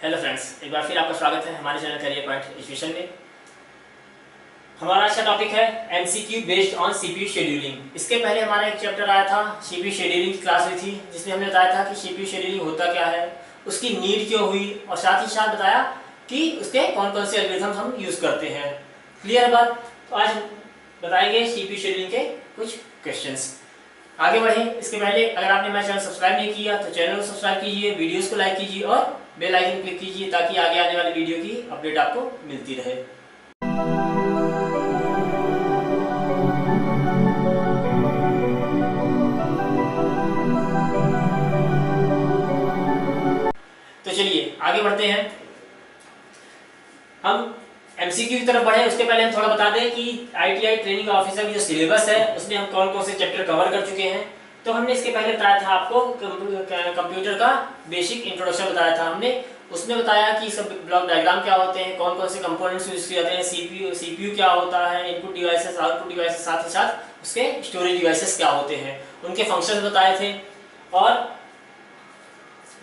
Hello friends, एक बार फिर आपका स्वागत है हमारे चैनल करियर पॉइंट एजुकेशन में। हमारा आज का टॉपिक है MCQ based on CPU scheduling. इसके पहले हमारा एक चैप्टर आया था, सीपीयू शेड्यूलिंग की क्लास हुई थी, जिसमें हमने बताया था कि सीपीयू शेड्यूलिंग होता क्या है, उसकी नीड क्यों हुई, और साथ ही साथ बताया कि उसके कौन कौन से एल्गोरिथम्स हम यूज़ करते हैं। क्लियर बात? तो आज बताएंगे सीपीयू शेड्यूलिंग के कुछ क्वेश्चंस। आगे बढ़े इसके पहले अगर आपने मेरा चैनल सब्सक्राइब नहीं किया तो चैनल को सब्सक्राइब कीजिए, वीडियोस को लाइक कीजिए और बेल आइकन क्लिक कीजिए ताकि आगे आने वाली वीडियो की अपडेट आपको मिलती रहे। तो चलिए आगे बढ़ते हैं। हम एमसीक्यू की तरफ बढ़े उसके पहले हम थोड़ा बता दें कि आईटीआई ट्रेनिंग ऑफिसर की जो सिलेबस है उसमें हम कौन कौन से चैप्टर कवर कर चुके हैं। तो हमने इसके पहले बताया था आपको कंप्यूटर का बेसिक इंट्रोडक्शन बताया था हमने। उसमें बताया कि सब ब्लॉक डायग्राम क्या होते हैं, कौन कौन से कंपोनेंट्स यूज किए जाते हैं, सीपीयू क्या होता है, इनपुट डिवाइसेस, आउटपुट डिवाइसेस, साथ ही साथ उसके स्टोरेज डिवाइसेस क्या होते हैं, उनके फंक्शंस बताए थे, और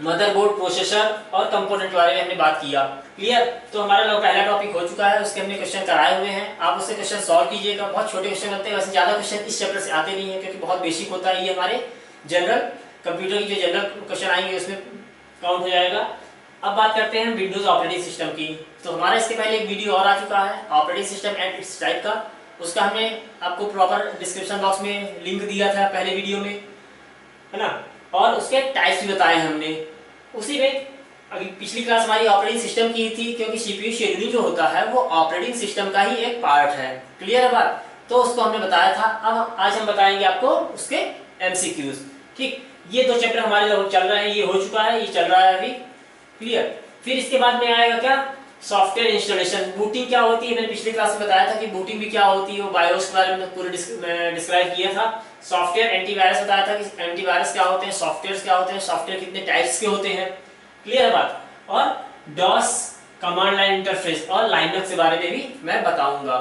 मदरबोर्ड, प्रोसेसर और कंपोनेंट के बारे में हमने बात किया। क्लियर? तो हमारा पहला टॉपिक हो चुका है, उसके हमने क्वेश्चन कराए हुए हैं, आप उससे क्वेश्चन सॉल्व कीजिएगा। बहुत छोटे क्वेश्चन होते हैं, वैसे ज़्यादा क्वेश्चन इस चैप्टर से आते नहीं है क्योंकि बहुत बेसिक होता है। ये हमारे जनरल कंप्यूटर की जो जनरल क्वेश्चन आएंगे उसमें काउंट हो जाएगा। अब बात करते हैं विंडोज ऑपरेटिंग सिस्टम की। तो हमारा इसके पहले एक वीडियो और आ चुका है operating system and it's type का, उसका हमने आपको प्रॉपर डिस्क्रिप्शन बॉक्स में लिंक दिया था पहले वीडियो में, है ना, और उसके टाइप्स भी बताए हमने उसी में। अभी पिछली क्लास हमारी ऑपरेटिंग सिस्टम की थी क्योंकि सीपीयू शेड्यूलिंग जो होता है वो ऑपरेटिंग सिस्टम का ही एक पार्ट है। क्लियर है बात? तो उसको हमने बताया था। अब आज हम बताएंगे आपको उसके एमसीक्यूज। ठीक, ये दो चैप्टर हमारे जो चल रहे हैं, ये हो चुका है, ये चल रहा है अभी। क्लियर? फिर इसके बाद में आएगा क्या, सॉफ्टवेयर इंस्टॉलेशन। बूटिंग क्या होती है, मैंने पिछली क्लास में बताया था कि बूटिंग भी क्या होती है, वो बायोस के बारे में पूरे डिस्क्राइब किया था। सॉफ्टवेयर एंटीवायरस बताया था कि एंटीवायरस क्या होते हैं, सॉफ्टवेयर क्या होते हैं, सॉफ्टवेयर कितने टाइप्स के होते हैं। क्लियर है बात? और डॉस, कमांड लाइन इंटरफेस और लाइनक्स के बारे में भी मैं बताऊंगा।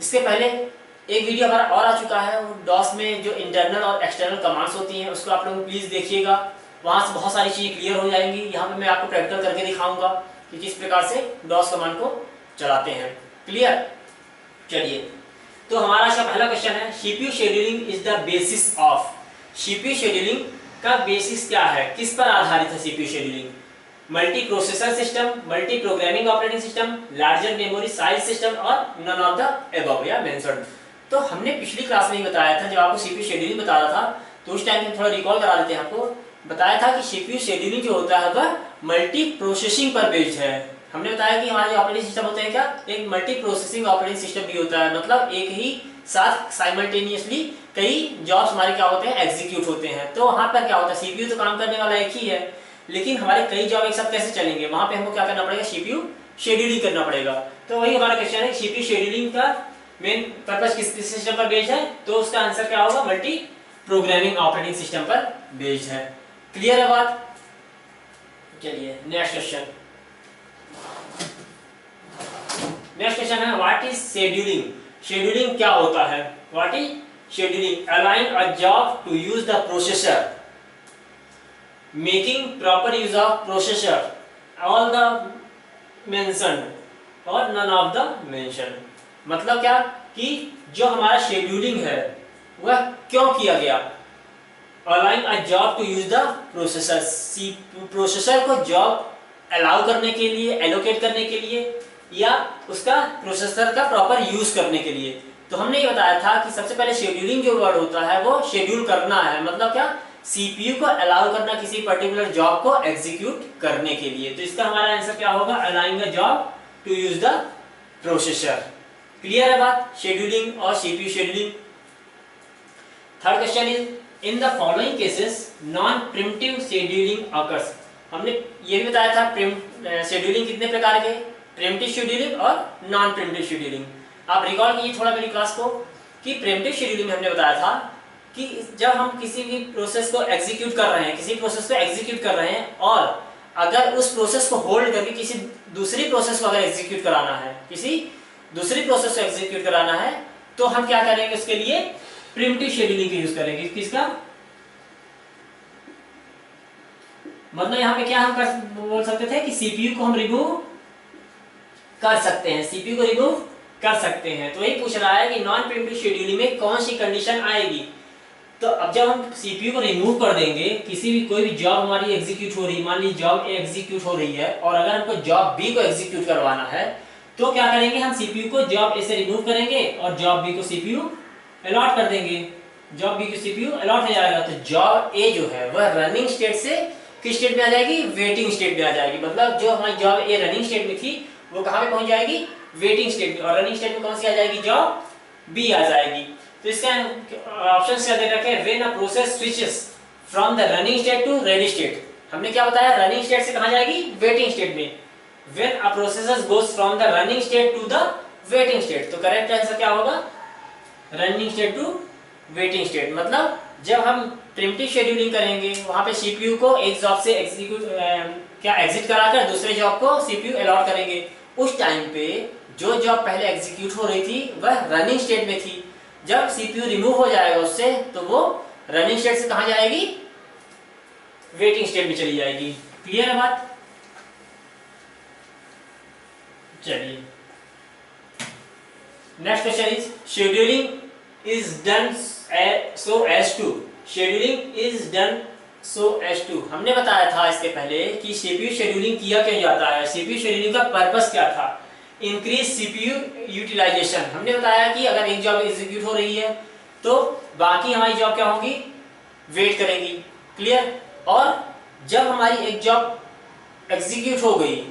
इसके पहले एक वीडियो हमारा और आ चुका है, डॉस में जो इंटरनल और एक्सटर्नल कमांड्स होती हैं उसको आप लोग प्लीज देखिएगा, वहां से बहुत सारी चीजें क्लियर हो जाएंगी। यहाँ पे मैं आपको प्रैक्टिकल करके दिखाऊंगा कि किस प्रकार से डॉस कमांड को चलाते हैं। क्लियर? चलिए, तो हमारा आज का पहला क्वेश्चन है, CPU scheduling is the basis of. CPU scheduling का बेसिस क्या है, किस पर आधारित है CPU scheduling? Multi processor system, multi programming operating system, larger memory size system और नन ऑफ द अबव या मेंशन्ड। तो हमने पिछली क्लास में ही बताया था, जब आपको सीपीयू शेड्यूलिंग बता रहा था तो उस टाइम में थोड़ा रिकॉल करा देते हैं आपको। बताया था कि सीपीयू शेड्यूलिंग जो होता है वह मल्टी प्रोसेसिंग पर बेस्ड है। हमने बताया कि हमारे ऑपरेटिंग सिस्टम होते हैं क्या, एक मल्टी प्रोसेसिंग ऑपरेटिंग सिस्टम भी होता है, मतलब एक ही साथ साइमल्टेनियसली कई जॉब्स हमारे क्या होते हैं, एग्जीक्यूट होते हैं। तो वहां पर क्या होता है, सीपीयू तो काम करने वाला एक ही है, लेकिन हमारे कई जॉब एक साथ कैसे चलेंगे, वहां पे हमको क्या करना पड़ेगा, सीपीयू शेड्यूलिंग करना पड़ेगा। तो वही हमारा क्वेश्चन है, सीपीयू शेड्यूलिंग का मेन पर्पस किस सिस्टम पर बेस्ड है, तो उसका आंसर क्या होगा, मल्टी प्रोग्रामिंग ऑपरेटिंग सिस्टम पर बेस्ड है। क्लियर है बात? चलिए नेक्स्ट क्वेश्चन। नेक्स्ट क्वेश्चन है, व्हाट इज शेड्यूलिंग। शेड्यूलिंग क्या होता है? What is scheduling? Align a job to use the processor, making proper use of processor, all the mentioned और नन ऑफ द मेंशन्ड। मतलब क्या कि जो हमारा शेड्यूलिंग है वह क्यों किया गया, align a job to use the processor, processor को जॉब अलाउ करने के लिए, एलोकेट करने के लिए, या उसका प्रोसेसर का प्रॉपर यूज करने के लिए। तो हमने ये बताया था कि सबसे पहले शेड्यूलिंग जो वर्ड होता है वो शेड्यूल करना है, मतलब क्या, सीपीयू को अलाउ करना किसी पर्टिकुलर जॉब को एग्जीक्यूट करने के लिए। तो इसका हमारा आंसर क्या होगा, allowing a job to use the processor. Clear है बात, शेड्यूलिंग और CPU scheduling. Third question is, in the following cases non preemptive scheduling occurs. हमने ये भी बताया था शेड्यूलिंग कितने प्रकार के, प्रिमिटिव शेड्यूलिंग और नॉन प्रिमिटिव शेड्यूलिंग। आप रिकॉल कीजिए थोड़ा मेरी क्लास को कि प्रिमिटिव शेड्यूलिंग में हमने बताया था कि जब हम किसी भी प्रोसेस को एग्जीक्यूट कर रहे हैं, किसी प्रोसेस को एग्जीक्यूट कर रहे हैं और अगर उस प्रोसेस को होल्ड करके किसी दूसरी प्रोसेस को अगर एग्जीक्यूट कराना है, किसी दूसरी प्रोसेस को एग्जीक्यूट कराना है, तो हम क्या करेंगे, उसके लिए प्रिमिटिव शेड्यूलिंग का यूज करेंगे। किसका? मतलब यहाँ पे क्या हम बोल सकते थे कि सीपीयू को हम रिमूव कर सकते हैं, सीपीयू को रिमूव कर सकते हैं। तो यही पूछ रहा है कि नॉन प्रीएम्प्टिव शेड्यूलिंग में कौन सी कंडीशन आएगी। तो अब जब हम सीपीयू को रिमूव कर देंगे, किसी भी कोई भी जॉब हमारी एग्जीक्यूट हो रही है, मान लीजिए जॉब ए एग्जीक्यूट हो रही है और अगर हमको जॉब बी को एग्जीक्यूट करवाना है तो क्या करेंगे, हम सीपीयू को जॉब ए से रिमूव करेंगे और जॉब बी को सीपीयू अलॉट कर देंगे, जॉब बी को सीपीयू अलॉट हो जाएगा। तो जॉब ए जो है वह रनिंग स्टेट से किस स्टेट में आ जाएगी, वेटिंग स्टेट में आ जाएगी। मतलब जो हमारी जॉब ए रनिंग स्टेट में थी वो कहाँ पे पहुंच जाएगी, वेटिंग स्टेट में, और रनिंग स्टेट में कौन सी आ जाएगी, जॉब बी आ जाएगी। तो इसका ऑप्शन क्या दे रखे हैं, when a process switches from the running state to ready state. हमने क्या बताया, रनिंग स्टेट से कहाँ जाएगी, वेटिंग स्टेट में। When a process goes from the running state to the waiting state, तो करेक्ट आंसर क्या होगा, running state to waiting state. मतलब जब हम प्रिमिटिव शेड्यूलिंग करेंगे वहां पे सीपीयू को एक जॉब से एग्जिट कराकर दूसरे जॉब को सीपीयू अलॉट करेंगे। उस टाइम पे जो जॉब पहले एग्जीक्यूट हो रही थी वह रनिंग स्टेट में थी। जब सीपीयू रिमूव हो जाएगा उससे तो वो रनिंग स्टेट से कहां जाएगी, वेटिंग स्टेट में चली जाएगी। क्लियर है बात। चलिए next question is scheduling is done so as to, scheduling is done so as to. हमने बताया था इसके पहले कि सीपीयू शेड्यूलिंग किया क्यों जाता है, सीपीयू शेड्यूलिंग का पर्पस क्या था, इंक्रीज सीपीयू यूटिलाइजेशन। हमने बताया कि अगर एक जॉब एग्जीक्यूट हो रही है तो बाकी हमारी जॉब क्या होगी, वेट करेंगी। क्लियर। और जब हमारी एक जॉब एग्जीक्यूट हो गई,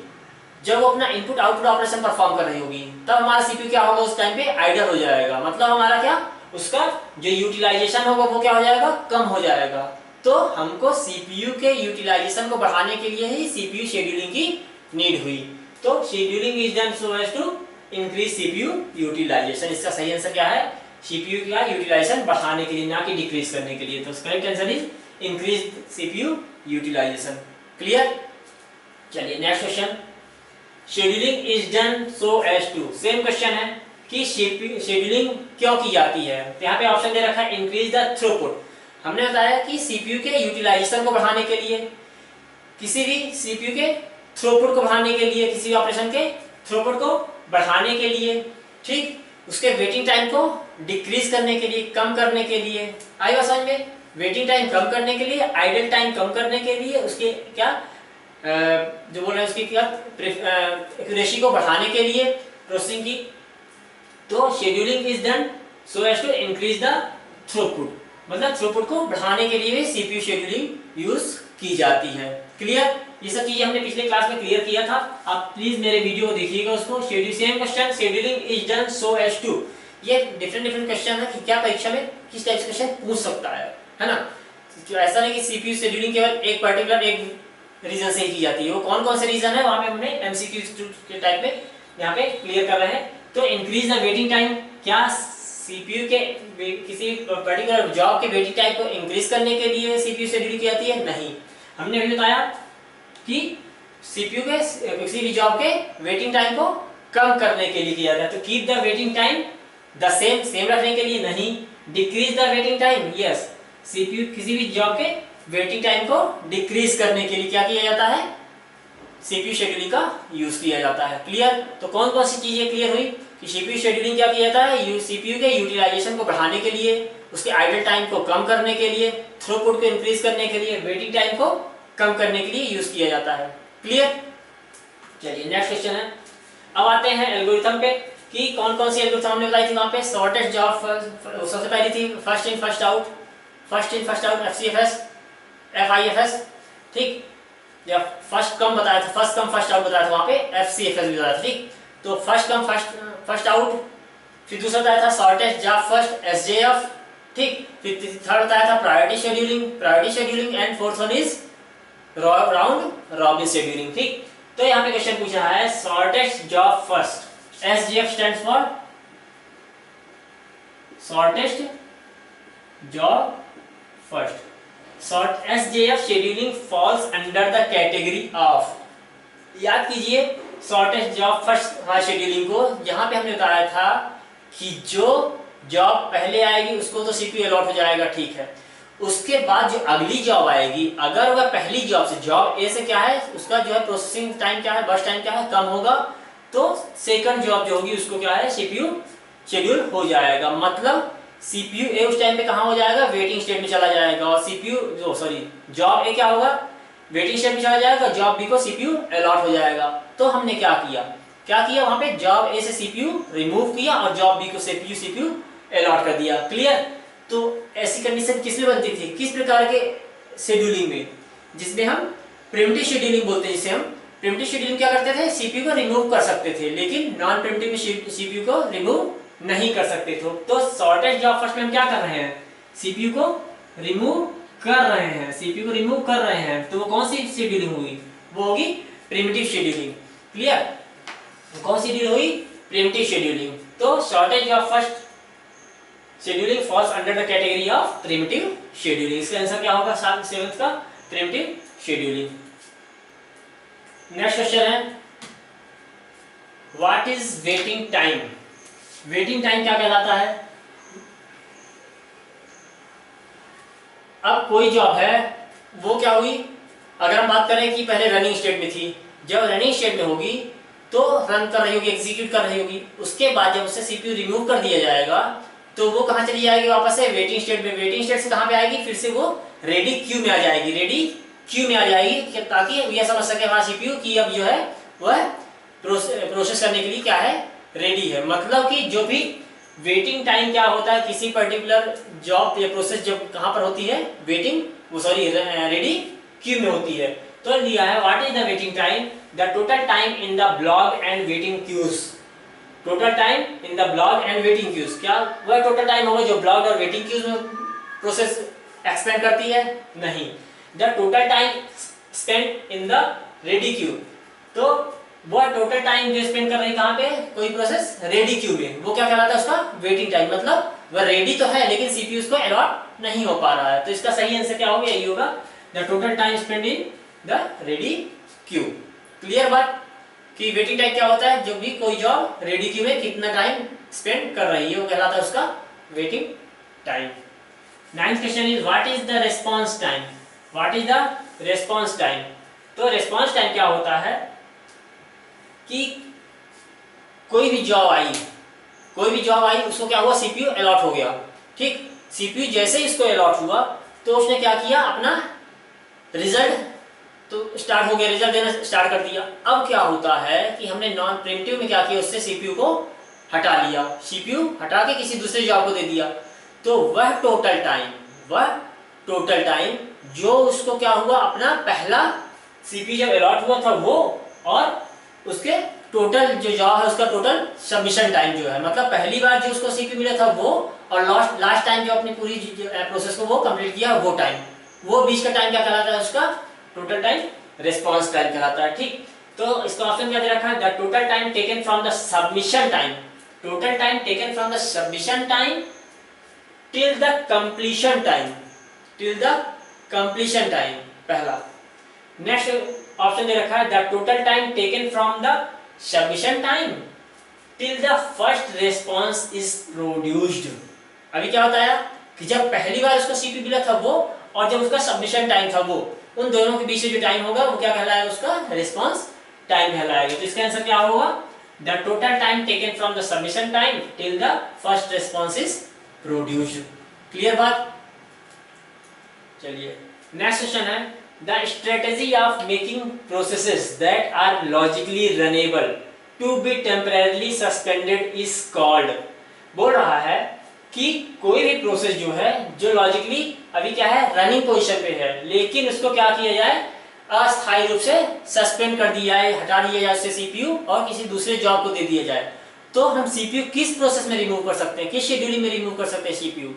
जब वो अपना इनपुट आउटपुट ऑपरेशन परफॉर्म कर रही होगी, तब हमारा सीपीयू क्या होगा, उस टाइम पे आइडल हो जाएगा। मतलब हमारा क्या, उसका जो यूटिलाइजेशन होगा वो क्या हो जाएगा, कम हो जाएगा। तो हमको सीपीयू के यूटिलाइजेशन को बढ़ाने के लिए ही सीपीयू शेड्यूलिंग की नीड हुई। तो scheduling is done so as to increase CPU utilisation. इसका सही आंसर क्या है, सीपीयू का यूटिलाइजेशन बढ़ाने के लिए, ना कि डिक्रीज करने के लिए। तो correct answer is increase CPU utilization. Clear. चलिए next question, scheduling is done so as to, same question है कि शेड्यूलिंग क्यों की जाती है। तो यहाँ पे ऑप्शन दे रखा है इंक्रीज द थ्रूपुट। हमने बताया कि सीपीयू के यूटिलाइजेशन को बढ़ाने के लिए, किसी भी सीपीयू के थ्रूपुट को बढ़ाने के लिए, किसी भी ऑपरेशन के थ्रूपुट को बढ़ाने के लिए, ठीक, उसके वेटिंग टाइम को डिक्रीज करने के लिए, कम करने के लिए। आई बात समझ में, वेटिंग टाइम कम करने के लिए, आइडल टाइम कम करने के लिए, उसके क्या जो बोल रहे हैं उसकी क्या एक्यूरेसी को बढ़ाने के लिए प्रोसेसिंग की। तो scheduling is done so as to increase the throughput, मतलब थ्रूपुट को बढ़ाने के लिए भी सीपीयू शेड्यूलिंग यूज की जाती है। क्लियर। ये सब चीजें हमने पिछले क्लास में क्लियर किया था, आप प्लीज मेरे वीडियो को देखिएगा उसको। Same question, scheduling is done so as to, ये डिफरेंट क्वेश्चन है कि क्या परीक्षा में किस टाइप से क्वेश्चन पूछ सकता है ना। तो ऐसा नहीं कि सीपीयू शेड्यूलिंग केवल एक पर्टिकुलर एक रीजन से ही की जाती है। वो कौन कौन से रीजन है वहां पे हमने एमसीक्यू के टाइप में यहाँ पे क्लियर कर रहे हैं। तो इंक्रीज द वेटिंग टाइम, क्या सीपीयू के किसी पर्टिकुलर जॉब के वेटिंग टाइम को इंक्रीज करने के लिए सीपीयू शेड्यूलिंग की जाती है, नहीं। हमने अभी बताया कि सीपीयू के किसी भी जॉब के वेटिंग टाइम को कम करने के लिए किया जाता है। तो keep the waiting time the same रखने के लिए नहीं, decrease the waiting time, yes, CPU किसी भी जॉब के वेटिंग टाइम को डिक्रीज करने के लिए क्या किया जाता है, सीपीयू शेड्यूलिंग का यूज किया जाता है। क्लियर। तो कौन कौन सी चीजें क्लियर हुई कि सीपीयू शेड्यूलिंग क्या किया जाता है, सीपीयू के यूटिलाइजेशन को बढ़ाने के लिए, उसके आइडल टाइम को कम करने के लिए, थ्रूपुट को इंक्रीज करने के लिए, वेटिंग टाइम को कम करने के लिए यूज किया जाता है। क्लियर। चलिए नेक्स्ट क्वेश्चन है, अब आते हैं एल्गोरिथम पे कि कौन कौन सी एल्गोरिथम हमने बताई थी वहां पे। शॉर्टेस्ट जॉब सबसे पहली थी first in first out, FCFS, FIFS, ठीक। या फर्स्ट कम बताया था, फर्स्ट कम फर्स्ट आउट बताया था वहां पे, एफसीएफएस भी बताया था, ठीक। तो फर्स्ट कम फर्स्ट आउट, फिर दूसरा बताया था शॉर्टेस्ट जॉब फर्स्ट, एसजेएफ, ठीक। फिर थर्ड बताया था priority scheduling and fourth one is round robin scheduling, ठीक। तो यहाँ पे क्वेश्चन पूछ रहा है shortest job first, SJF stands for shortest job first. Short SJF scheduling falls under the category of, याद कीजिए शॉर्टेस्ट जॉब फर्स्ट शेड्यूलिंग को यहाँ पे हमने बताया था कि जो जॉब पहले आएगी उसको तो सीपीयू अलॉट हो जाएगा, ठीक है। उसके बाद जो अगली जॉब आएगी, अगर वह पहली जॉब से, जॉब ए से क्या है उसका जो है प्रोसेसिंग टाइम क्या है, बर्स्ट टाइम क्या है, कम होगा, तो सेकंड जॉब जो होगी उसको क्या है सीपीयू शेड्यूल हो जाएगा। मतलब सीपीयू ए उस टाइम पे कहां हो जाएगा, वेटिंग स्टेट में चला जाएगा, और सीपीयू जो सॉरी जॉब ए क्या होगा, वेटिंग स्टेट में चला जाएगा, जॉब बी को सीपीयू अलॉट हो जाएगा। तो हमने क्या किया वहां पे जॉब ए से सीपीयू रिमूव किया और जॉब बी को सीपीयू अलॉट कर दिया। क्लियर। तो ऐसी कंडीशन किसमें बनती थी, किस प्रकार के शेड्यूलिंग में, जिसमें हम प्रिमिटिव शेड्यूलिंग बोलते हैं। जिसे हम प्रिमिटिव शेड्यूलिंग क्या करते थे, सीपीयू को रिमूव कर सकते थे, लेकिन नॉन प्रिमिटिव में सीपीयू को रिमूव नहीं कर सकते थे। तो शॉर्टेस्ट जॉब फर्स्ट में हम क्या कर रहे हैं, सीपीयू को रिमूव कर रहे हैं, सीपीयू को रिमूव कर रहे हैं। तो वो कौन सी शेड्यूलिंग हुई, वो होगी प्रिमिटिव शेड्यूलिंग। क्लियर। कौन सी शेड्यूलिंग हुई, प्रिमिटिव शेड्यूलिंग। तो shortage of first scheduling falls under the category of primitive scheduling. इसका आंसर क्या होगा 7th का, प्रिमिटिव शेड्यूलिंग। नेक्स्ट क्वेश्चन है what is waiting time. Waiting time क्या कहलाता है। अब कोई जॉब है वो क्या हुई, अगर हम बात करें कि पहले रनिंग स्टेट में थी, जब रनिंग स्टेट में होगी तो रन कर रही होगी, एग्जीक्यूट कर रही होगी, उसके बाद जब उसे सीपीयू रिमूव कर दिया जाएगा तो वो कहां चली जाएगी, वापस से वेटिंग स्टेट में। वेटिंग स्टेट से कहां पे आएगी, फिर से वो रेडी क्यू में आ जाएगी, रेडी क्यू में आ जाएगी, ताकि यह समझ सके हमारा सीपीयू कि अब जो है वह प्रोसेस करने के लिए क्या है, रेडी है। मतलब कि जो भी वेटिंग टाइम क्या होता है किसी पर्टिकुलर जॉब या प्रोसेस जब कहां पर होती है, वेटिंग वो सॉरी रेडी क्यू में होती है। तो लिया है what is the waiting time, the total time in the block and waiting queues. Total time in the block and waiting queues, क्या वह टोटल टाइम होगा जो ब्लॉग और वेटिंग क्यूज में प्रोसेस एक्सपेंड करती है, नहीं। The total time spend in the ready queue, तो वह टोटल टाइम जो स्पेंड कर रही है कहां पे, कोई प्रोसेस रेडी क्यू में, वो क्या कहलाता है उसका वेटिंग टाइम। मतलब वह रेडी तो है लेकिन सीपीयू उसको अलॉट नहीं हो पा रहा है। तो इसका सही आंसर क्या होगा, यही होगा the total time spend in the ready Q. Clear बात कि वेटिंग टाइम क्या होता है, जब भी कोई जॉब रेडी क्यू में कितना टाइम स्पेंड कर रही है वो कहलाता है उसका waiting time. 9th question is what is the response time. What is the response time. तो रेस्पॉन्स टाइम क्या होता है कि कोई भी जॉब आई उसको क्या हुआ, सीपीयू अलॉट हो गया। ठीक, सीपीयू जैसे ही इसको अलॉट हुआ तो उसने क्या किया, अपना रिजल्ट तो स्टार्ट हो गया, रिजल्ट देना स्टार्ट कर दिया। अब क्या होता है कि हमने नॉन प्रिमिटिव में क्या किया, उससे सीपीयू को हटा लिया, सीपीयू हटा के किसी दूसरे जॉब को दे दिया। तो वह टोटल टाइम जो उसको क्या हुआ, अपना पहला सीपीयू जब अलॉट हुआ था वो, और उसके टोटल जो जॉब है उसका टोटल सबमिशन टाइम जो है, मतलब पहली बार जो उसको सीपीयू मिला था वो, और लास्ट टाइम जो अपनी पूरी प्रोसेस को वो कंप्लीट किया वो टाइम, वो बीच का टाइम क्या कहलाता है, उसका टोटल टाइम रिस्पांस टाइम कहलाता है। ठीक, तो इसका ऑप्शन क्या दे रखा है, the total time taken from the submission time, total time taken from the submission time till the completion time, till the completion time पहला। नेक्स्ट ऑप्शन दे रखा है the total time taken from the submission time till the first response is produced. अभी क्या बताया कि जब पहली बार उसको सीपीयू मिला था वो, और जब उसका सबमिशन टाइम था वो, उन दोनों के बीच से जो टाइम होगा वो क्या कहलाएगा, उसका रिस्पांस टाइम कहलाएगा। तो इसका आंसर क्या होगा, the total time taken from the submission time till the first response is produced. Clear बात। चलिए नेक्स्ट क्वेश्चन है the strategy of making processes that are logically runnable to be temporarily suspended is called. बोल रहा है कि कोई भी process जो है जो लॉजिकली अभी क्या है, रनिंग पोजीशन पे है, लेकिन उसको क्या किया जाए, अस्थायी रूप से सस्पेंड कर दिया जाए, हटा दिया जाए उससे सीपीयू, और किसी दूसरे जॉब को दे दिया जाए। तो हम सीपीयू किस प्रोसेस में रिमूव कर सकते हैं, किस शेड्यूलिंग में रिमूव कर सकते हैं सीपीयू,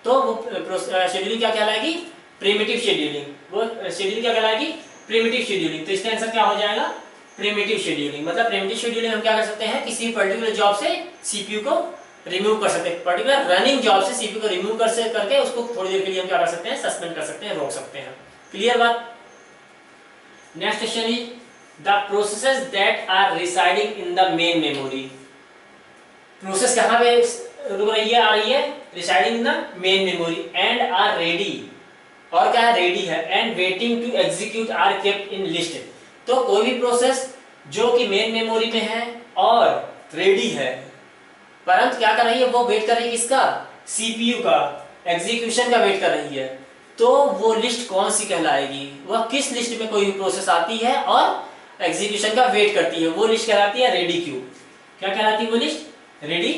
तो वो शेड्यूलिंग क्या कहलाएगी, प्रिमिटिव शेड्यूलिंग। वो शेड्यूलिंग क्या कहलाएगी, प्रिमिटिव शेड्यूलिंग। तो इसका आंसर क्या हो जाएगा, प्रिमिटिव शेड्यूलिंग। मतलब प्रिमिटिव शेड्यूलिंग हम क्या कर सकते हैं, किसी पर्टिकुलर जॉब से सीपीयू को रिमूव कर सकते हैं, पर्टिकुलर रनिंग जॉब से सीपीयू को रिमूव करके उसको थोड़ी देर के लिए हम क्या कर सकते हैं, सस्पेंड कर सकते हैं, रोक सकते हैं। क्लियर बात। Next question is the processes that are residing in the main memory. Process कहां पे रुक रही है, आ रही है, residing in the main memory and are ready, और क्या है, रेडी है, and waiting to execute are kept in list. तो कोई भी प्रोसेस जो कि मेन मेमोरी में है और रेडी है, परंतु क्या कर रही है, वो वेट कर रही है किसका, सीपीयू का, एग्जीक्यूशन का वेट कर रही है। तो वो लिस्ट कौन सी कहलाएगी, वह किस लिस्ट में कोई भी प्रोसेस आती है और एग्जीक्यूशन का वेट करती है, वो लिस्ट कहलाती है रेडी क्यू। क्या कहलाती है वो लिस्ट, रेडी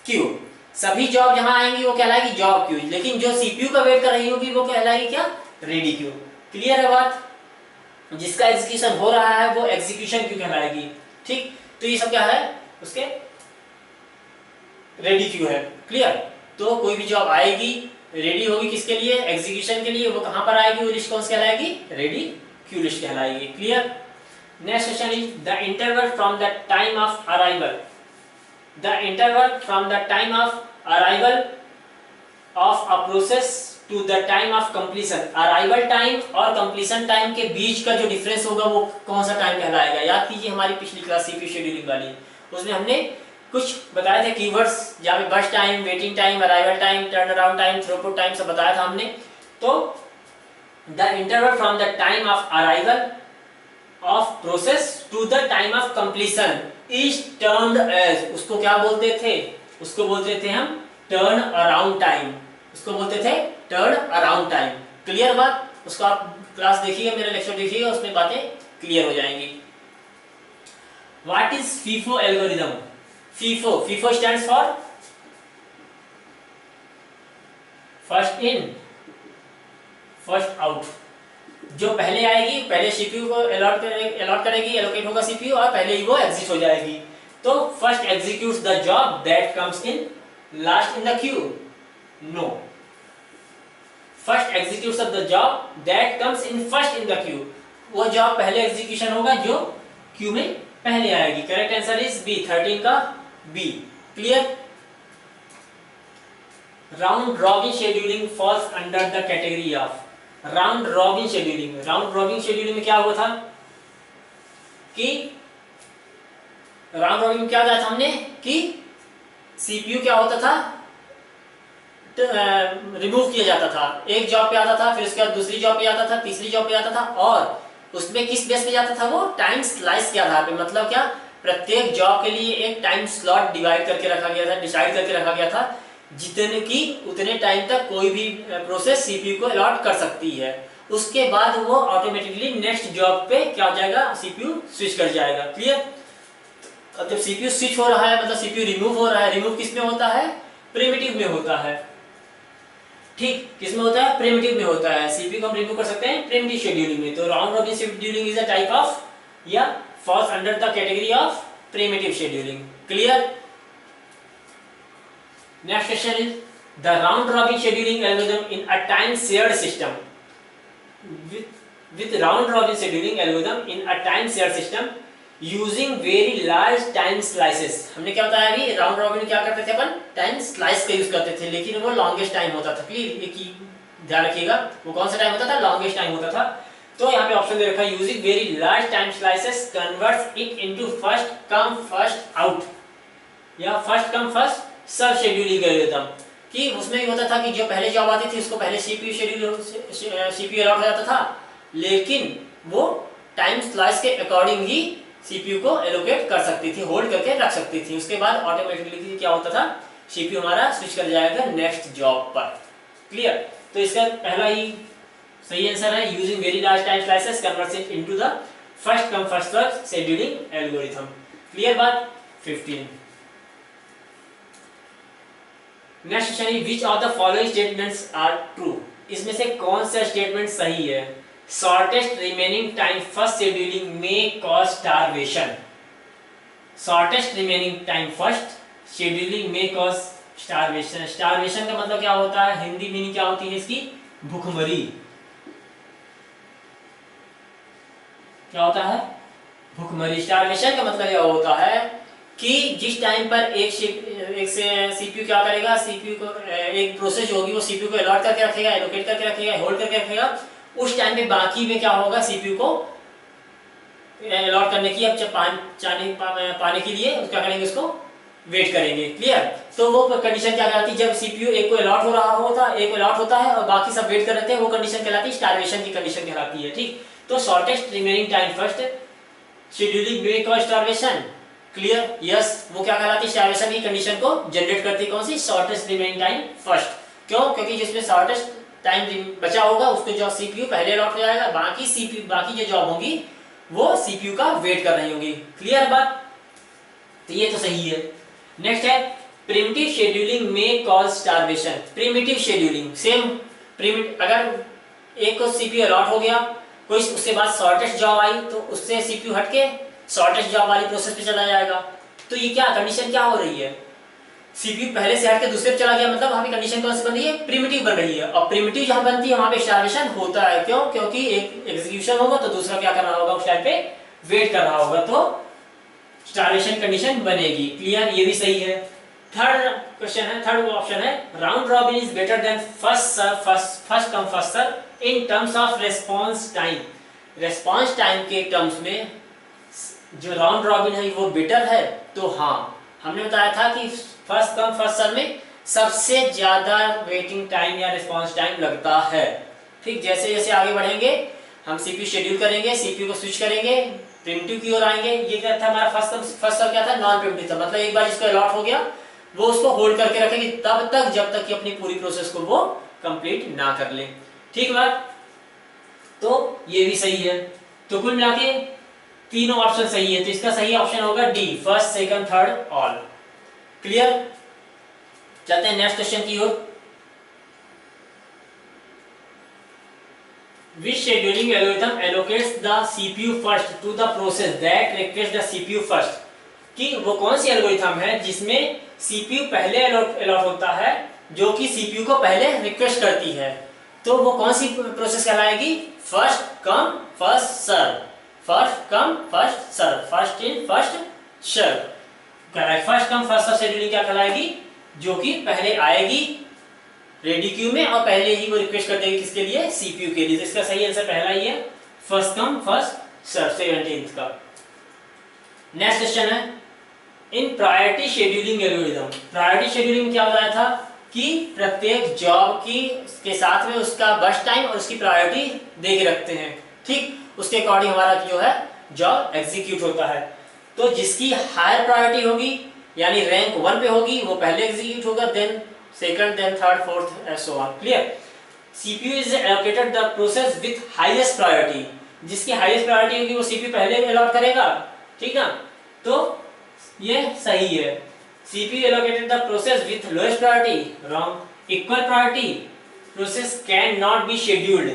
क्यू। सभी जॉब जहां आएंगी वो कहलाएगी जॉब क्यू, लेकिन जो सीपीयू का वेट कर रही होगी वो कहलाएगी क्या, रेडी क्यू। क्लियर है बात, जिसका एग्जीक्यूशन हो रहा है वो एग्जीक्यूशन क्यू कहलाएगी। ठीक, तो ये सब क्या है, उसके रेडी क्यू है। क्लियर, तो कोई भी जॉब आएगी रेडी होगी किसके लिए, एग्जीक्यूशन के लिए, वो कहां पर आएगी, वो लिस्ट कौन सी कहलाएगी, रेडी क्यू लिस्ट कहलाएगी। Clear. Next question is the interval from the time of arrival, the interval from the time of arrival of a process to the time of completion. Arrival time और completion time के बीच का जो difference होगा वो कौन सा time कहलाएगा। याद कीजिए हमारी पिछली क्लास सीपीयू शेड्यूलिंग वाली, उसमें हमने कुछ बताए थे कीवर्ड्स, जहाँ पे burst time, waiting time, arrival time, turn around time, throughput time सब बताया था हमने। तो the interval from the time of arrival of process to the time of completion is termed as, उसको क्या बोलते थे, उसको बोलते थे हम टर्न अराउंड टाइम, उसको बोलते थे टर्न अराउंड टाइम। क्लियर बात, उसको आप क्लास देखिएगा, मेरा लेक्चर देखिएगा, उसमें बातें क्लियर हो जाएंगी। What is FIFO algorithm. FIFO, FIFO stands for first in first out. जो पहले आएगी पहले सीपीयू को अलॉट करेगी, एलोकेट होगा सीपीयू और पहले ही वो एग्जिट हो जाएगी। तो first executes the job that comes in last in the queue. No, first executes of the job that comes in first in the queue. वो जॉब पहले एग्जीक्यूशन होगा जो क्यू में पहले आएगी। करेक्ट आंसर इज बी, 13 का B. Clear. Round robin scheduling falls under the category of round robin scheduling. Round robin scheduling में क्या हुआ था कि राउंड रॉबिन में क्या था हमने कि सीपीयू क्या होता था, रिमूव किया जाता था। एक जॉब पे आता था, फिर उसके बाद दूसरी जॉब पे आता था, तीसरी जॉब पे आता था, और उसमें किस बेस पे जाता था वो, टाइम स्लाइस के आधार पे। मतलब क्या, प्रत्येक जॉब के लिए एक टाइम स्लॉट डिवाइड करके रखा गया था, डिसाइड करके रखा गया था, जितने की उतने टाइम तक कोई भी प्रोसेस सीपीयू को अलॉट कर सकती है। उसके बाद वो ऑटोमेटिकली नेक्स्ट जॉब पे क्या हो जाएगा, सीपीयू स्विच कर जाएगा। क्लियर। अब जब सीपीयू स्विच हो रहा है मतलब सीपीयू रिमूव हो रहा है, रिमूव किस में होता है, प्रिमिटिव में होता है। ठीक, किस में होता है, प्रिमिटिव में होता है। सीपीयू को हम रिमूव कर सकते हैं प्रिमिटिव शेड्यूलिंग में। तो round robin scheduling is a type of या falls under the category of primitive scheduling. Clear. Next question is the round robin scheduling algorithm in a time shared system. With round robin scheduling algorithm in a time shared system using very large time slices. हमने क्या बताया अभी, round robin क्या करते थे अपन, time slice का use करते थे, लेकिन वो लॉन्गेस्ट टाइम होता था। क्लियर, एक ही ध्यान रखिएगा, वो कौन सा टाइम होता था, लॉन्गेस्ट टाइम होता था। तो यहाँ पे ऑप्शन दे रखा है using very large time slices converts it into first come first out या फर्स्ट कम फर्स्ट सब शेड्यूलिंग एल्गोरिथम। कि उसमें ये होता था कि जो पहले जॉब आती थी उसको पहले सीपीयू अलॉट हो जाता था, लेकिन वो टाइम स्लाइस के अकॉर्डिंग ही सीपीयू को एलोकेट कर सकती थी, होल्ड करके रख सकती थी। उसके बाद ऑटोमेटिकली क्या होता था, सीपीयू हमारा स्विच कर जाएगा नेक्स्ट जॉब पर। क्लियर। तो इसका पहला ही सही आंसर है, using very large time slices converts it into the first come first serve scheduling algorithm. Clear बात। 15। Next question is which of the following statements are true. इसमें से कौन सा स्टेटमेंट सही है। Shortest remaining time first scheduling में cause starvation. Shortest remaining time first scheduling में cause starvation. Starvation का मतलब क्या होता है, हिंदी मीनिंग क्या होती है इसकी, भूखमरी। क्या होता है, भूखमरी। स्टारवेशन का मतलब यह होता है कि जिस टाइम पर एक से सीपीयू क्या करेगा, सीपीयू को एक प्रोसेस जो होगी वो सीपीयू को अलॉट करके रखेगा, एलोकेट करके रखेगा, होल्ड करके रखेगा। उस टाइम पे बाकी में क्या होगा, सीपीयू को अलॉट करने की अब पाने के लिए क्या करेंगे, उसको वेट करेंगे। क्लियर? तो वो कंडीशन क्या कहलाती है, जब सीपीयू एक को अलॉट हो रहा होता, एक अलॉट होता है और बाकी सब वेट कर रहे थे, वो कंडीशन कहलाती है स्टारवेशन की कंडीशन कहलाती है। ठीक, तो shortest remaining time first scheduling में कॉज स्टारवेशन। क्लियर? यस, वो क्या कहलाती है, स्टारवेशन की कंडीशन को जनरेट करती है, कौन सी, शॉर्टेस्ट रिमेनिंग टाइम फर्स्ट। क्यों? क्योंकि जिसमें शॉर्टेस्ट टाइम बचा होगा उसको जो सीपीयू पहले अलॉट हो जाएगा, बाकी सीपीयू बाकी जो जॉब होगी वो सीपीयू का वेट कर रही होगी। क्लियर बात? तो ये तो सही है। नेक्स्ट है प्रिमिटिव शेड्यूलिंग में cause starvation. Primitive scheduling same अगर एक को सीपीयू अलॉट हो गया, कोई उसके बाद शॉर्टेस्ट जॉब आई तो उससे सीपीयू हटके शॉर्टेस्ट जॉब वाली प्रोसेस पे चला जाएगा। तो ये क्या कंडीशन क्या हो रही है, सीपीयू पहले से हटके दूसरे पे चला गया, मतलब वहां पे कंडीशन कौन सी बन रही है, प्रिमिटिव बन रही है। और प्रिमिटिव जहां बनती है वहां पे स्टारवेशन होता है। क्यों? क्योंकि एक एग्जीक्यूशन होगा तो दूसरा क्या कर रहा होगा, उस टाइम पे वेट कर रहा होगा, तो स्टारवेशन कंडीशन बनेगी। क्लियर? ये भी सही है। थर्ड क्वेश्चन है, थर्ड ऑप्शन है round robin is better than first come first serve in terms of response time. Response time के टर्म्स में जो राउंड रॉबिन है वो बेटर है। तो हाँ, हमने बताया था कि फर्स्ट कम फर्स्ट सर्व में सबसे ज्यादा वेटिंग टाइम या रिस्पॉन्स टाइम लगता है। ठीक, जैसे जैसे आगे बढ़ेंगे हम सीपीयू शेड्यूल करेंगे, सीपीयू को स्विच करेंगे, प्रिमिटिव की ओर आएंगे। ये क्या था हमारा फर्स्ट सर्व क्या था, नॉन प्रिमिटिव था, मतलब एक बार जिसको अलॉट हो गया वो उसको होल्ड करके रखेंगे तब तक जब तक कि अपनी पूरी प्रोसेस को वो कंप्लीट ना कर ले। ठीक बात? तो ये भी सही है। तो कुल मिला के तीनों ऑप्शन सही है, तो इसका सही ऑप्शन होगा D, first second third all. Clear? चलते हैं नेक्स्ट क्वेश्चन की ओर। Which scheduling algorithm allocates the CPU first to the process that requests the CPU first? कि वो कौन सी एल्गोरिथम है जिसमें सीपीयू पहले अलॉट होता है, जो कि सीपीयू को पहले रिक्वेस्ट करती है। तो वो कौन सी प्रोसेस कहलाएगी, first come first serve. First come first serve, first in first serve कहलाएगी। First come first serve scheduling क्या कहलाएगी, जो कि पहले आएगी रेडी क्यू में और पहले ही वो रिक्वेस्ट कर देगी किसके लिए, सीपीयू के लिए। तो इसका सही आंसर पहला ही है, फर्स्ट कम फर्स्ट सर्व 17th का। नेक्स्ट क्वेश्चन है इन priority scheduling algorithm. Priority scheduling में क्या बताया था कि प्रत्येक जॉब की के साथ में उसका बर्स्ट टाइम और उसकी प्रायोरिटी दे के रखते हैं। ठीक, उसके अकॉर्डिंग हमारा जो है जॉब एग्जीक्यूट होता है। तो जिसकी हायर प्रायोरिटी होगी यानी रैंक 1 पे होगी वो पहले एग्जीक्यूट होगा, then second, then third, fourth and so on. Clear? CPU is allocated the process with highest priority. जिसकी हाईएस्ट प्रायोरिटी होगी वो सीपीयू पहले अलॉट करेगा। ठीक ना? तो ये सही है। CPU allocated the process with lowest priority, wrong. Equal priority process can not be scheduled.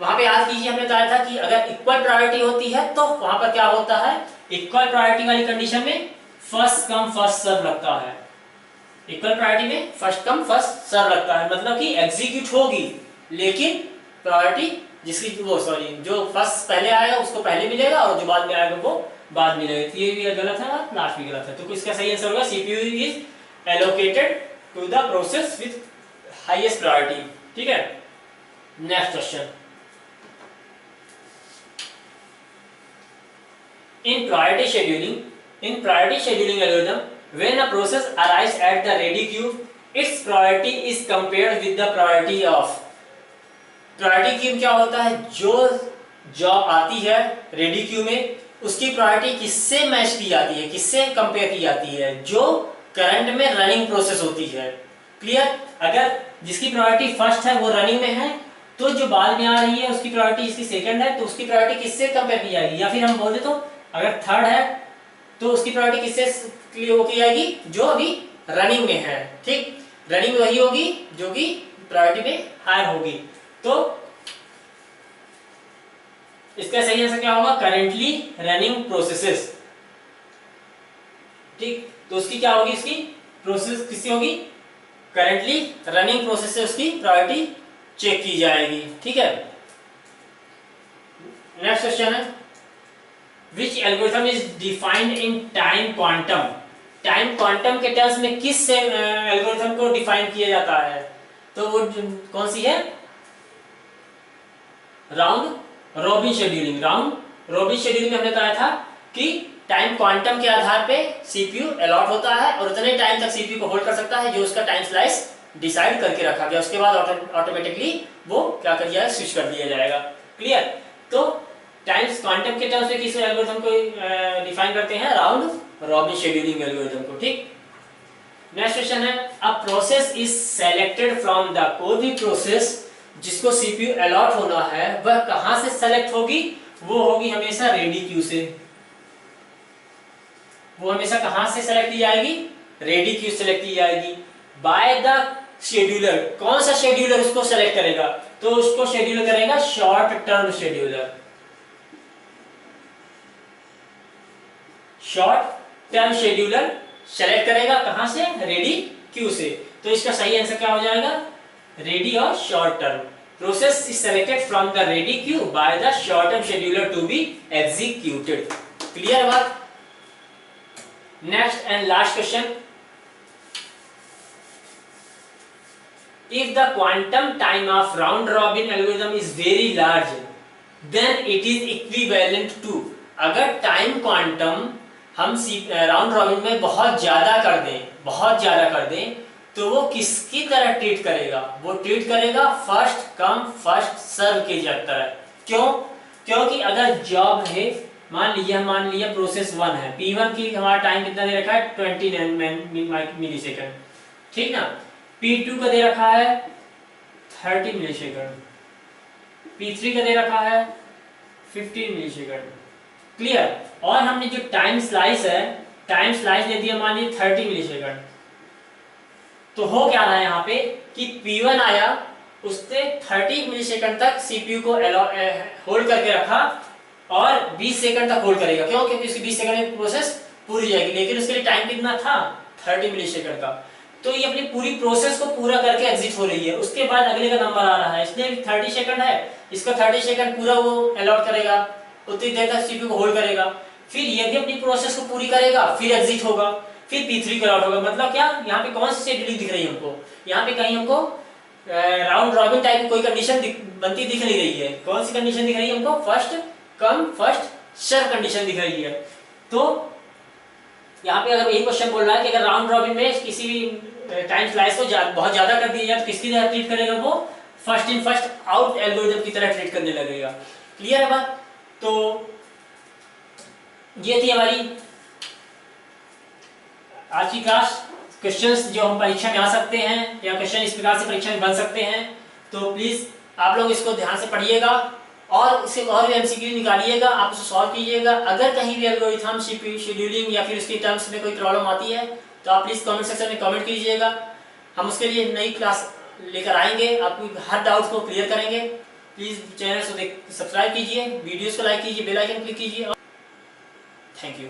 वहां पे याद कीजिए हमने बताया था कि अगर इक्वल प्रायोरिटी होती है तो वहां पर क्या होता है, इक्वल प्रायोरिटी वाली कंडीशन में फर्स्ट कम फर्स्ट सर्व लगता है। इक्वल प्रायोरिटी में फर्स्ट कम फर्स्ट सर्व लगता है, मतलब कि एग्जीक्यूट होगी लेकिन प्रायोरिटी जिसकी वो सॉरी जो फर्स्ट पहले आएगा उसको पहले मिलेगा और जो बाद में आएगा वो बाद में मिलेगा। तो ये भी गलत है और लास्ट भी गलत है। तो इसका सही आंसर होगा CPU is allocated to the process with highest priority. ठीक है? Next question, in priority scheduling algorithm when a process arrives at the ready queue its priority is compared with the priority of। Priority queue क्या होता है, जो job आती है ready queue में उसकी प्रायोरिटी किससे मैच की जाती है, किससे कंपेयर की जाती है, जो करंट में रनिंग प्रोसेस होती है। क्लियर? अगर जिसकी प्रायोरिटी फर्स्ट है वो रनिंग में है तो जो बाद में आ रही है उसकी प्रायोरिटी इसकी सेकंड है तो उसकी प्रायोरिटी किससे कंपेयर की जाएगी, या फिर हम बोल दे तो अगर थर्ड है तो उसकी प्रायोरिटी किससे वो की जाएगी, जो अभी रनिंग में है। ठीक, रनिंग में वही होगी जो कि प्रायोरिटी में हायर होगी। तो इसका सही आंसर क्या होगा, करेंटली रनिंग प्रोसेसेस। ठीक, तो उसकी क्या होगी, इसकी प्रोसेस किसकी होगी, करेंटली रनिंग प्रोसेस से उसकी प्रायोरिटी चेक की जाएगी। ठीक है? नेक्स्ट क्वेश्चन है Which algorithm is defined in time quantum? Time quantum के टर्म्स में किस एल्गोरिथम को डिफाइन किया जाता है, तो वो कौन सी है, round robin scheduling. Round robin scheduling में हमने बताया था कि टाइम क्वांटम के आधार पे सीपीयू अलॉट होता है और उतने टाइम तक सीपीयू को होल्ड कर सकता है जो उसका टाइम स्लाइस डिसाइड करके रखा गया। उसके बाद ऑटोमेटिकली वो क्या कर दिया, स्विच कर दिया जाएगा। क्लियर? तो टाइम्स क्वांटम के टर्म्स में किस एल्गोरिथम को डिफाइन करते हैं? राउंड रॉबिन शेड्यूलिंग एल्गोरिथम को। ठीक, नेक्स्ट क्वेश्चन है, a process is selected from the, कोई भी प्रोसेस जिसको सीपीयू अलॉट होना है वह कहां से सेलेक्ट होगी? वो होगी हमेशा रेडी क्यू से। वो हमेशा कहां से सेलेक्ट की जाएगी? रेडी क्यू सेलेक्ट की जाएगी। बाय द शेड्यूलर, कौन सा शेड्यूलर उसको सेलेक्ट करेगा? तो उसको शेड्यूल करेगा short term scheduler. Short term scheduler select करेगा कहां से? रेडी क्यू से। तो इसका सही आंसर क्या हो जाएगा? रेडी और short term. Process is selected from the ready queue by the short term scheduler to be executed. Clear बात? Next and last question, if the quantum time of round robin algorithm is very large then it is equivalent to, अगर time quantum हम round robin में बहुत ज्यादा कर दें तो वो किसकी तरह ट्रीट करेगा? वो ट्रीट करेगा फर्स्ट कम फर्स्ट सर्व के तरह। क्यों? क्योंकि अगर जॉब है, मान लिया प्रोसेस 1 है, P1 की हमारा टाइम कितना दे रखा है? 29 मिलीसेकंड। ठीक ना? P2 का दे रखा है 30 मिलीसेकंड, P3 का दे रखा है 15 मिलीसेकंड। क्लियर? और हमने जो टाइम स्लाइस दे दिया मान लीजिए 30 मिलीसेकंड। तो हो क्या रहा है यहाँ पे कि P1 आया, उसने 30 मिलीसेकंड तक सीपीयू को होल्ड करके रखा और 20 सेकंड तक होल्ड करेगा। क्यों? क्योंकि उसकी 20 सेकंड में प्रोसेस पूरी जाएगी, लेकिन उसके लिए टाइम कितना था? 30 मिलीसेकंड का। तो ये अपनी पूरी प्रोसेस को पूरा करके एग्जिट हो रही है। उसके बाद अगले का नंबर आ रहा है, इसने 30 सेकंड है, इसका 30 सेकंड पूरा वो अलॉट करेगा, उतनी देर तक सीपीयू को होल्ड करेगा, फिर ये भी अपनी प्रोसेस को पूरी करेगा, फिर एग्जिट होगा, फिर P3 का अलॉट होगा। मतलब क्या, यहाँ पे कौन सी शेड्यूलिंग दिख रही है हमको? यहाँ पे कहीं हमको राउंड रॉबिन टाइप की कोई कंडीशन बनती दिख नहीं रही है। कौन सी कंडीशन दिख रही है हमको? First come first serve condition दिख रही है। तो यहाँ पे अगर यही क्वेश्चन बोल रहा है कि अगर राउंड रॉबिन में किसी भी टाइम स्लाइस को बहुत ज्यादा कर दिया जाए तो किसकी तरह ट्रीट करेगा? वो first in first out algorithm की तरह ट्रीट करने लगेगा। क्लियर है बात? तो ये थी हमारी आज की क्लास। क्वेश्चंस जो हम परीक्षा में आ सकते हैं या क्वेश्चन इस प्रकार से परीक्षा में बन सकते हैं, तो प्लीज आप लोग इसको ध्यान से पढ़िएगा और इससे और भी एमसीक्यू निकालिएगा, आप उसे सॉल्व कीजिएगा। अगर कहीं भी एल्गोरिथम शेड्यूलिंग या फिर उसकी टर्म्स में कोई प्रॉब्लम आती है तो आप प्लीज कमेंट सेक्शन में कमेंट कीजिएगा। हम उसके लिए नई क्लास लेकर आएंगे, आपको हर डाउट को क्लियर करेंगे। प्लीज चैनल को सब्सक्राइब कीजिए, वीडियोस को लाइक कीजिए, बेल आइकन क्लिक कीजिए। Thank you.